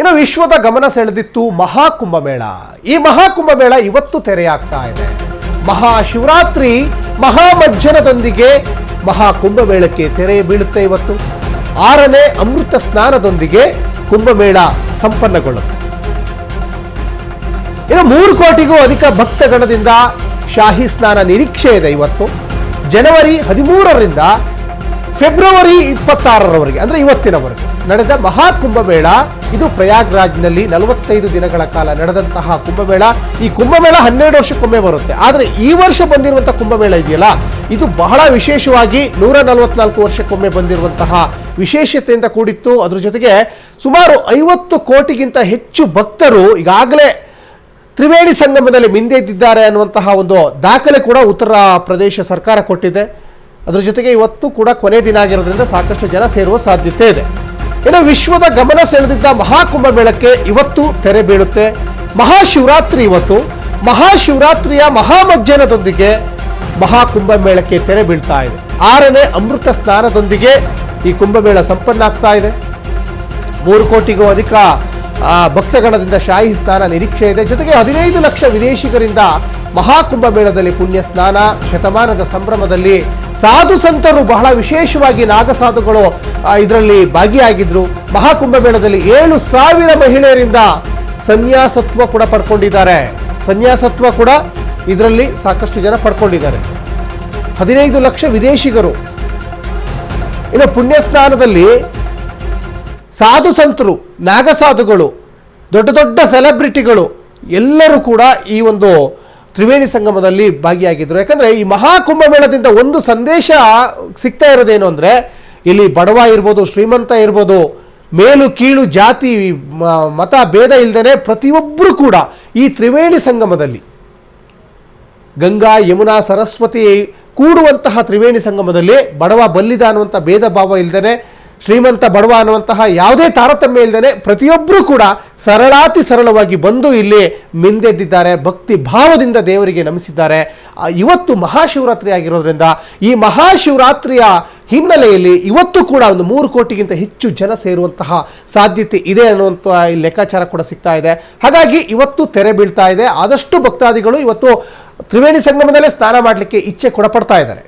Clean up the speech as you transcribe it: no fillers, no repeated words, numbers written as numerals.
ಇನ್ನು ವಿಶ್ವದ ಗಮನ ಸೆಳೆದಿತ್ತು ಮಹಾಕುಂಭಮೇಳ. ಈ ಮಹಾಕುಂಭಮೇಳ ಇವತ್ತು ತೆರೆಯಾಗ್ತಾ ಇದೆ. ಮಹಾಶಿವರಾತ್ರಿ ಮಹಾಮಜ್ಜನದೊಂದಿಗೆ ಮಹಾಕುಂಭಮೇಳಕ್ಕೆ ತೆರೆ ಬೀಳುತ್ತೆ. ಇವತ್ತು 6ನೇ ಅಮೃತ ಸ್ನಾನದೊಂದಿಗೆ ಕುಂಭಮೇಳ ಸಂಪನ್ನಗೊಳ್ಳುತ್ತೆ. ಇನ್ನು 3 ಕೋಟಿಗೂ ಅಧಿಕ ಭಕ್ತಗಣದಿಂದ ಶಾಹಿ ಸ್ನಾನ ನಿರೀಕ್ಷೆ ಇದೆ. ಇವತ್ತು ಜನವರಿ 13ರಿಂದ ಫೆಬ್ರವರಿ 26ರವರೆಗೆ ಅಂದರೆ ಇವತ್ತಿನವರೆಗೆ ನಡೆದ ಮಹಾಕುಂಭಮೇಳ. ಇದು ಪ್ರಯಾಗ್ರಾಜ್ನಲ್ಲಿ 45 ದಿನಗಳ ಕಾಲ ನಡೆದಂತಹ ಕುಂಭಮೇಳ. ಈ ಕುಂಭಮೇಳ 12 ವರ್ಷಕ್ಕೊಮ್ಮೆ ಬರುತ್ತೆ. ಆದರೆ ಈ ವರ್ಷ ಬಂದಿರುವಂತಹ ಕುಂಭಮೇಳ ಇದೆಯಲ್ಲ, ಇದು ಬಹಳ ವಿಶೇಷವಾಗಿ 144 ವರ್ಷಕ್ಕೊಮ್ಮೆ ಬಂದಿರುವಂತಹ ವಿಶೇಷತೆಯಿಂದ ಕೂಡಿತ್ತು. ಅದ್ರ ಜೊತೆಗೆ ಸುಮಾರು 50 ಕೋಟಿಗಿಂತ ಹೆಚ್ಚು ಭಕ್ತರು ಈಗಾಗಲೇ ತ್ರಿವೇಣಿ ಸಂಗಮದಲ್ಲಿ ಮಿಂದೆದ್ದಿದ್ದಾರೆ ಅನ್ನುವಂತಹ ಒಂದು ದಾಖಲೆ ಕೂಡ ಉತ್ತರ ಪ್ರದೇಶ ಸರ್ಕಾರ ಕೊಟ್ಟಿದೆ. ಅದರ ಜೊತೆಗೆ ಇವತ್ತು ಕೂಡ ಕೊನೆ ದಿನ ಆಗಿರೋದ್ರಿಂದ ಸಾಕಷ್ಟು ಜನ ಸೇರುವ ಸಾಧ್ಯತೆ ಇದೆ. ಇನ್ನು ವಿಶ್ವದ ಗಮನ ಸೆಳೆದಿದ್ದ ಮಹಾಕುಂಭಮೇಳಕ್ಕೆ ಇವತ್ತು ತೆರೆ ಬೀಳುತ್ತೆ. ಮಹಾಶಿವರಾತ್ರಿ ಇವತ್ತು. ಮಹಾಶಿವರಾತ್ರಿಯ ಮಹಾಮಜ್ಜನದೊಂದಿಗೆ ಮಹಾಕುಂಭಮೇಳಕ್ಕೆ ತೆರೆ ಬೀಳ್ತಾ ಇದೆ. 6ನೇ ಅಮೃತ ಸ್ನಾನದೊಂದಿಗೆ ಈ ಕುಂಭಮೇಳ ಸಂಪನ್ನ ಆಗ್ತಾ ಇದೆ. 3 ಕೋಟಿಗೂ ಅಧಿಕ ಭಕ್ತಗಣದಿಂದ ಶಾಹಿ ಸ್ನಾನ ನಿರೀಕ್ಷೆ ಇದೆ. ಜೊತೆಗೆ 15 ಲಕ್ಷ ವಿದೇಶಿಗರಿಂದ ಮಹಾಕುಂಭಮೇಳದಲ್ಲಿ ಪುಣ್ಯ ಸ್ನಾನ. ಶತಮಾನದ ಸಂಭ್ರಮದಲ್ಲಿ ಸಾಧು ಸಂತರು ಬಹಳ ವಿಶೇಷವಾಗಿ ನಾಗಸಾಧುಗಳು ಇದರಲ್ಲಿ ಭಾಗಿಯಾಗಿದ್ರು. ಮಹಾಕುಂಭಮೇಳದಲ್ಲಿ 7,000 ಮಹಿಳೆಯರಿಂದ ಸನ್ಯಾಸತ್ವ ಕೂಡ ಪಡ್ಕೊಂಡಿದ್ದಾರೆ. ಸನ್ಯಾಸತ್ವ ಕೂಡ ಇದರಲ್ಲಿ ಸಾಕಷ್ಟು ಜನ ಪಡ್ಕೊಂಡಿದ್ದಾರೆ. 15 ಲಕ್ಷ ವಿದೇಶಿಗರು. ಇನ್ನು ಪುಣ್ಯ ಸ್ನಾನದಲ್ಲಿ ಸಾಧು ಸಂತರು, ನಾಗಸಾಧುಗಳು, ದೊಡ್ಡ ದೊಡ್ಡ ಸೆಲೆಬ್ರಿಟಿಗಳು ಎಲ್ಲರೂ ಕೂಡ ಈ ಒಂದು ತ್ರಿವೇಣಿ ಸಂಗಮದಲ್ಲಿ ಭಾಗಿಯಾಗಿದ್ದರು. ಯಾಕಂದರೆ ಈ ಮಹಾಕುಂಭಮೇಳದಿಂದ ಒಂದು ಸಂದೇಶ ಸಿಗ್ತಾ ಇರೋದೇನು ಅಂದರೆ, ಇಲ್ಲಿ ಬಡವ ಇರ್ಬೋದು, ಶ್ರೀಮಂತ ಇರ್ಬೋದು, ಮೇಲು ಕೀಳು ಜಾತಿ ಮತ ಭೇದ ಇಲ್ಲದೇ ಪ್ರತಿಯೊಬ್ಬರು ಕೂಡ ಈ ತ್ರಿವೇಣಿ ಸಂಗಮದಲ್ಲಿ ಗಂಗಾ ಯಮುನಾ ಸರಸ್ವತಿ ಕೂಡುವಂತಹ ತ್ರಿವೇಣಿ ಸಂಗಮದಲ್ಲಿ ಬಡವ ಬಲ್ಲಿದ ಅನ್ನುವಂಥ ಭೇದ ಭಾವ ಇಲ್ಲದೇ, ಶ್ರೀಮಂತ ಬಡವ ಅನ್ನುವಂತಹ ಯಾವುದೇ ತಾರತಮ್ಯ ಇಲ್ಲದೇ ಪ್ರತಿಯೊಬ್ಬರೂ ಕೂಡ ಸರಳಾತಿ ಸರಳವಾಗಿ ಬಂದು ಇಲ್ಲಿ ಮಿಂದೆದ್ದಿದ್ದಾರೆ. ಭಕ್ತಿ ಭಾವದಿಂದ ದೇವರಿಗೆ ನಮಿಸಿದ್ದಾರೆ. ಇವತ್ತು ಮಹಾಶಿವರಾತ್ರಿ ಆಗಿರೋದ್ರಿಂದ ಈ ಮಹಾಶಿವರಾತ್ರಿಯ ಹಿನ್ನೆಲೆಯಲ್ಲಿ ಇವತ್ತು ಕೂಡ ಒಂದು 3 ಕೋಟಿಗಿಂತ ಹೆಚ್ಚು ಜನ ಸೇರುವಂತಹ ಸಾಧ್ಯತೆ ಇದೆ ಅನ್ನುವಂಥ ಲೆಕ್ಕಾಚಾರ ಕೂಡ ಸಿಗ್ತಾ ಇದೆ. ಹಾಗಾಗಿ ಇವತ್ತು ತೆರೆ ಬೀಳ್ತಾ ಇದೆ. ಆದಷ್ಟು ಭಕ್ತಾದಿಗಳು ಇವತ್ತು ತ್ರಿವೇಣಿ ಸಂಗಮದಲ್ಲೇ ಸ್ನಾನ ಮಾಡಲಿಕ್ಕೆ ಇಚ್ಛೆ ಕೂಡ ಪಡ್ತಾ ಇದ್ದಾರೆ.